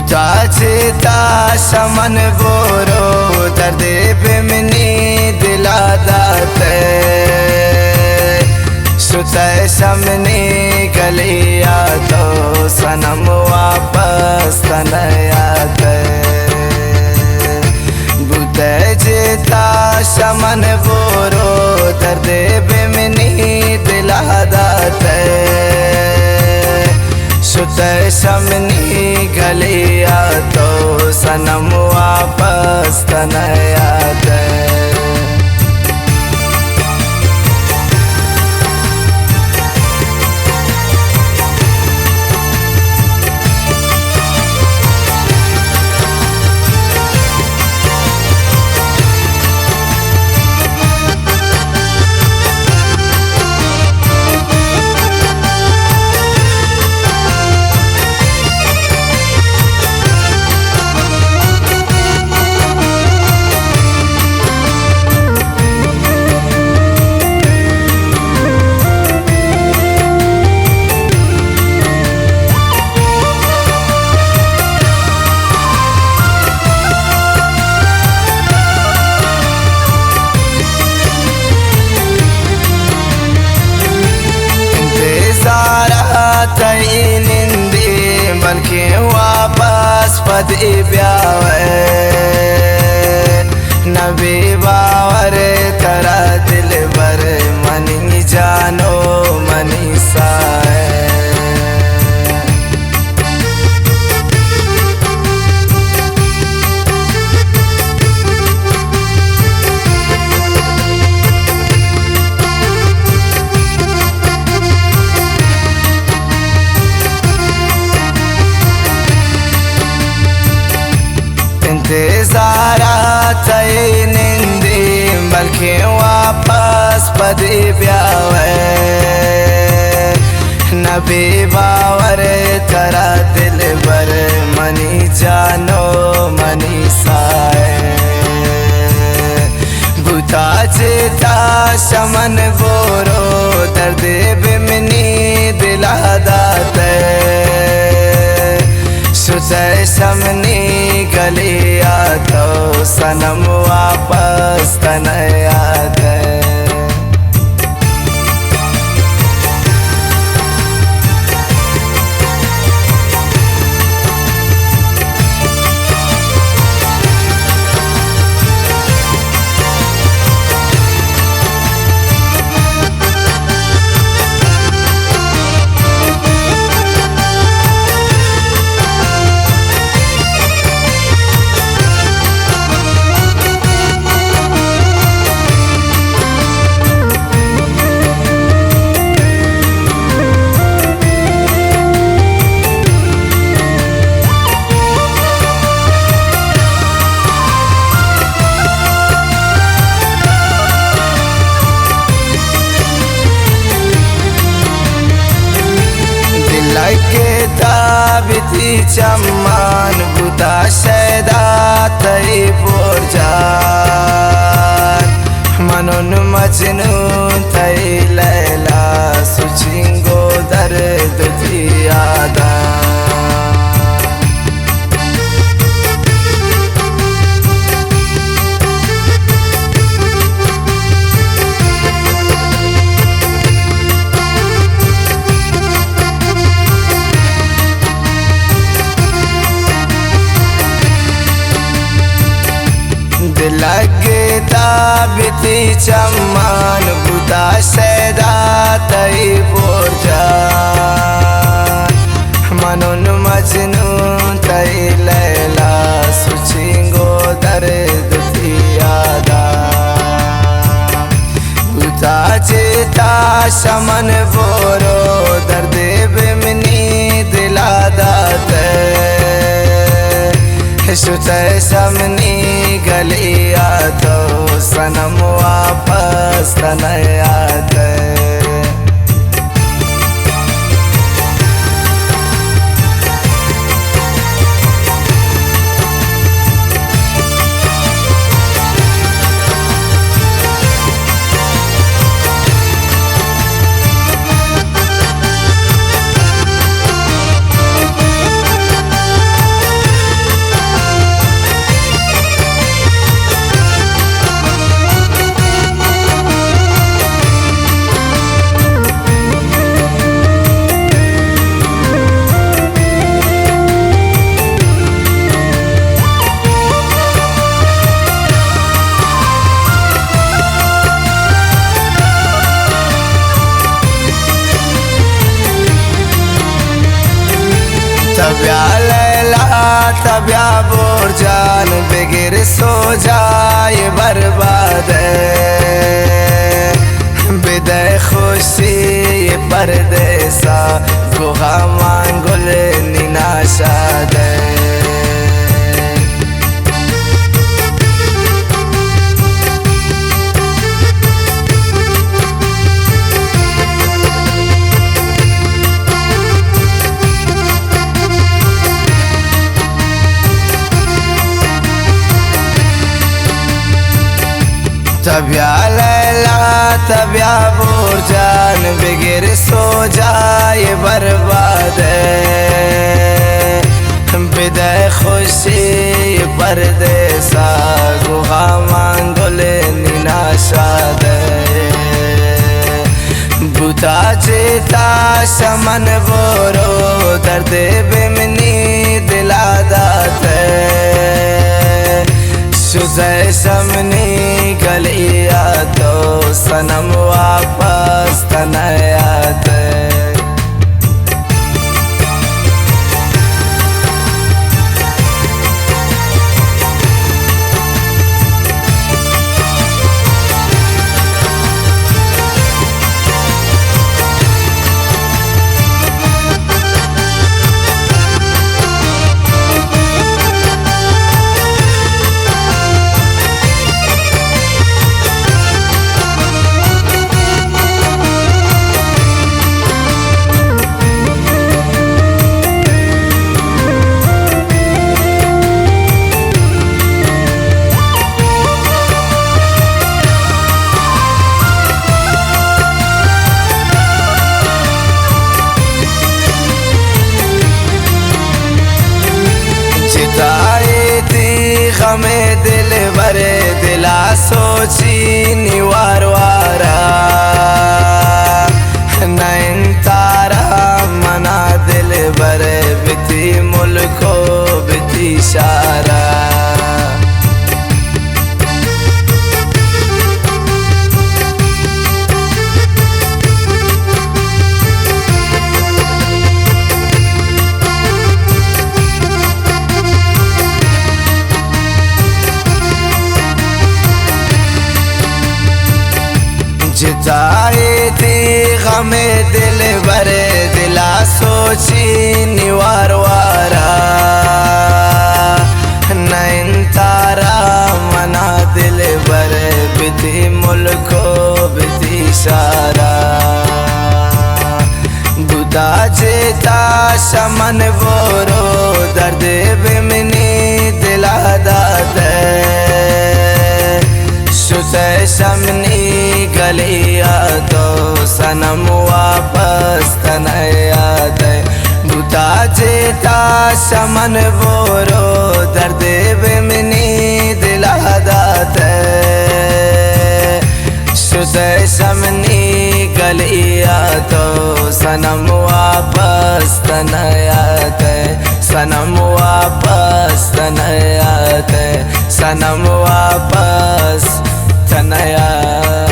बुताचेता शमन बोरो दर्दे बिमनी दिला दाते सुतय समनी गलिया तो सनम वापस तनयात बुताचेता शमन बोरो दर्दे बिमनी दिला दाते सुतय समनी गलिया तो सनम वापस तनयात निंदी बल्कि वापस पदी ब्यावे नबी बावर तरा दिल भर मनी जानो मनी साए इंतज़ारा तय निंदी बल्कि वापस पदी ब्यावे नबी बावर तरा दिल भर मनी जानो मनी साए बुताचेता शमन बोरो दर्द बिमनी दिला दाते सुतय समनी गलिया तो सनम वापस तनयात के ताबिती चम्मान बुता शैदा तई बोरजान मनोन मजनू तई लैला सुचिंगो दर्द थी आदा लगे ताबिती चम्मान बुता शैदा तई बोरजान मनोन मजनू तई लैला सुचिंगो दर्द थी आदा बुताचेता शमन बोरो दर्द बिमनी दिला दाते सुतय समनी गलिया तो सनम वापस तनयात तब्या लैला तब्या बुरजान बगैर सो जाए बर्बाद बिदे खुशी ये परदेसा गुहा मांगुल निनाशाद तब्या लैला तब्या बुरजान बगैर सो जाए बर्बाद बिदे खुशी परदेसा गुहा मांगुल निनाशाद बुता चेता शमन बोरो दर्द बेमनी दिला दात शुज़े शमनी गलिया तो सनम वापस तनयात हमें दिल भरे दिला सोची निवार वारा नैन तारा मना दिल भरे बिती मुल्को बिती शारा जिताए थी हमें दिल भरे दिला सोची निवार वारा नैन तारा मना दिल भरे बिती मुल्को बिती शारा बुता जेता शमन बोरो दर्द बेमनी दिला दात शुज़े शमनी गलिया तो सनम वापस तनयात बुता जेता शमन बोरो दर्द बेमनी दिला दात शुज़े शमनी गलिया तो सनम वापस तनयात सनम वापस तनयात सनम वापस तनयात।